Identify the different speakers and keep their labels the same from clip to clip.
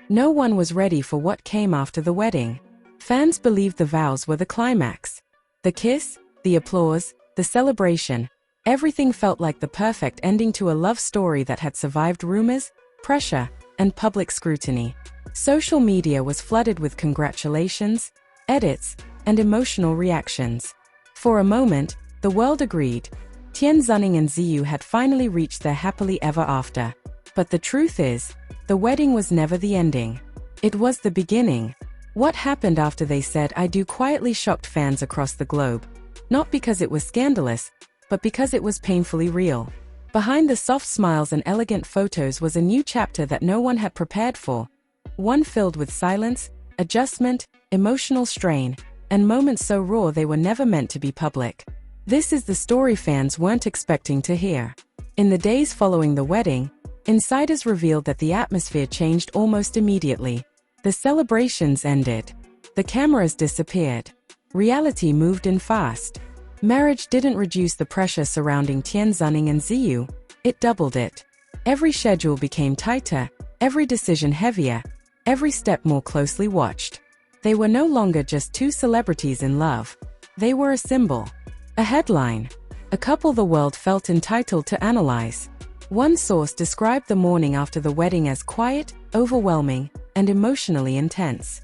Speaker 1: No one was ready for what came after the wedding. Fans believed the vows were the climax. The kiss, the applause, the celebration. Everything felt like the perfect ending to a love story that had survived rumors, pressure, and public scrutiny. Social media was flooded with congratulations, edits, and emotional reactions. For a moment, the world agreed. Tian Xuning and Ziyu had finally reached their happily ever after. But the truth is, the wedding was never the ending. It was the beginning. What happened after they said "I do" quietly shocked fans across the globe. Not because it was scandalous, but because it was painfully real. Behind the soft smiles and elegant photos was a new chapter that no one had prepared for. One filled with silence, adjustment, emotional strain, and moments so raw they were never meant to be public. This is the story fans weren't expecting to hear. In the days following the wedding, insiders revealed that the atmosphere changed almost immediately. The celebrations ended. The cameras disappeared. Reality moved in fast. Marriage didn't reduce the pressure surrounding Tian Xuning and Ziyu, it doubled it. Every schedule became tighter, every decision heavier, every step more closely watched. They were no longer just two celebrities in love. They were a symbol, a headline, a couple the world felt entitled to analyze. One source described the morning after the wedding as quiet, overwhelming, and emotionally intense.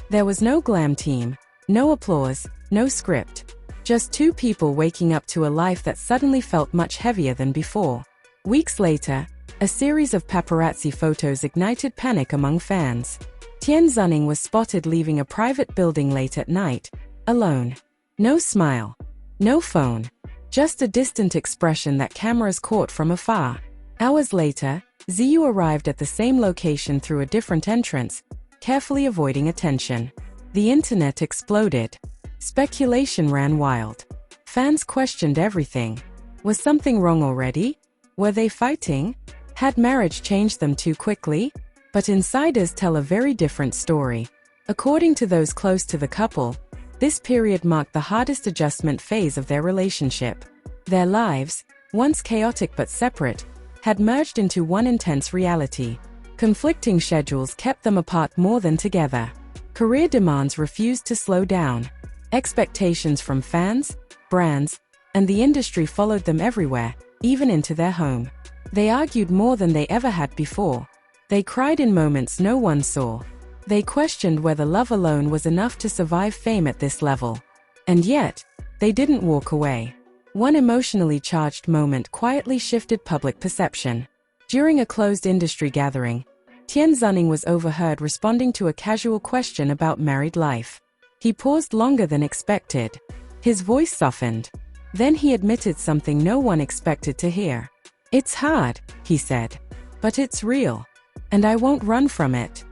Speaker 1: There was no glam team, no applause, no script. Just two people waking up to a life that suddenly felt much heavier than before. Weeks later, a series of paparazzi photos ignited panic among fans. Tian Xuning was spotted leaving a private building late at night, alone. No smile, no phone, just a distant expression that cameras caught from afar. Hours later, Ziyu arrived at the same location through a different entrance, carefully avoiding attention. The internet exploded. Speculation ran wild. Fans questioned everything. Was something wrong already? Were they fighting? Had marriage changed them too quickly? But insiders tell a very different story. According to those close to the couple, this period marked the hardest adjustment phase of their relationship. Their lives, once chaotic but separate, had merged into one intense reality. Conflicting schedules kept them apart more than together. Career demands refused to slow down. Expectations from fans, brands, and the industry followed them everywhere, even into their home. They argued more than they ever had before. They cried in moments no one saw. They questioned whether love alone was enough to survive fame at this level. And yet, they didn't walk away. One emotionally charged moment quietly shifted public perception. During a closed industry gathering, Tian Xuning was overheard responding to a casual question about married life. He paused longer than expected. His voice softened. Then he admitted something no one expected to hear. "It's hard," he said, "but it's real. And I won't run from it."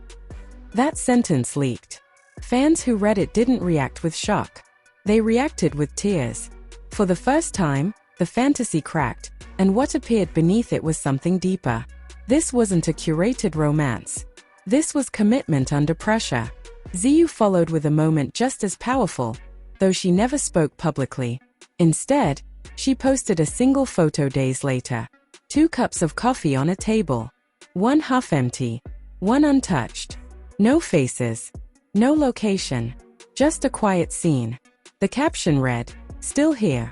Speaker 1: That sentence leaked. Fans who read it didn't react with shock. They reacted with tears. For the first time, the fantasy cracked, and what appeared beneath it was something deeper. This wasn't a curated romance. This was commitment under pressure. Ziyu followed with a moment just as powerful, though she never spoke publicly. Instead, she posted a single photo days later. 2 cups of coffee on a table. One half empty, one untouched. No faces, no location, just a quiet scene. The caption read, "Still here."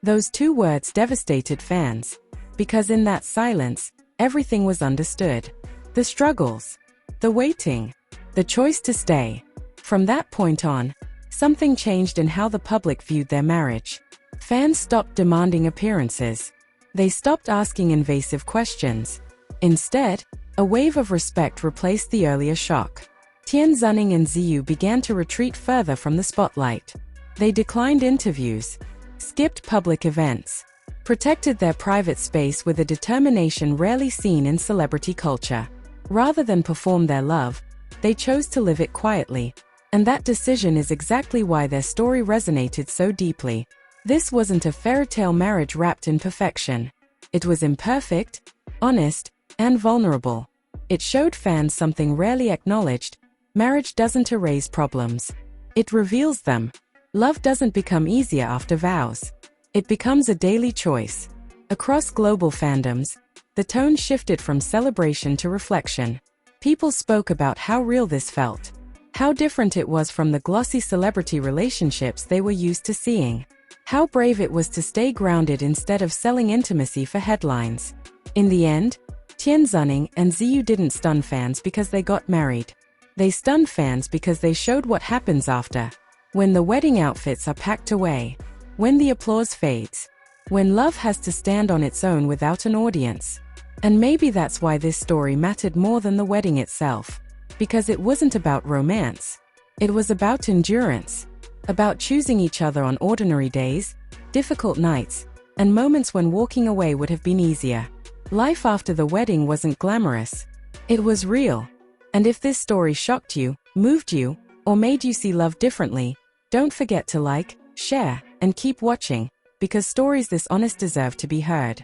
Speaker 1: Those 2 words devastated fans, because in that silence, everything was understood. The struggles, the waiting, the choice to stay. From that point on, something changed in how the public viewed their marriage. Fans stopped demanding appearances. They stopped asking invasive questions. Instead, a wave of respect replaced the earlier shock. Tian Xuning and Ziyu began to retreat further from the spotlight. They declined interviews, skipped public events, protected their private space with a determination rarely seen in celebrity culture. Rather than perform their love, they chose to live it quietly. And that decision is exactly why their story resonated so deeply. This wasn't a fairy-tale marriage wrapped in perfection. It was imperfect, honest, and vulnerable. It showed fans something rarely acknowledged: marriage doesn't erase problems. It reveals them. Love doesn't become easier after vows. It becomes a daily choice. Across global fandoms, the tone shifted from celebration to reflection. People spoke about how real this felt, how different it was from the glossy celebrity relationships they were used to seeing, how brave it was to stay grounded instead of selling intimacy for headlines. In the end, Tian Xuning and Ziyu didn't stun fans because they got married. They stunned fans because they showed what happens after, when the wedding outfits are packed away, when the applause fades, when love has to stand on its own without an audience. And maybe that's why this story mattered more than the wedding itself, because it wasn't about romance. It was about endurance, about choosing each other on ordinary days, difficult nights, and moments when walking away would have been easier. Life after the wedding wasn't glamorous. It was real. And if this story shocked you, moved you, or made you see love differently, don't forget to like, share, and keep watching, because stories this honest deserve to be heard.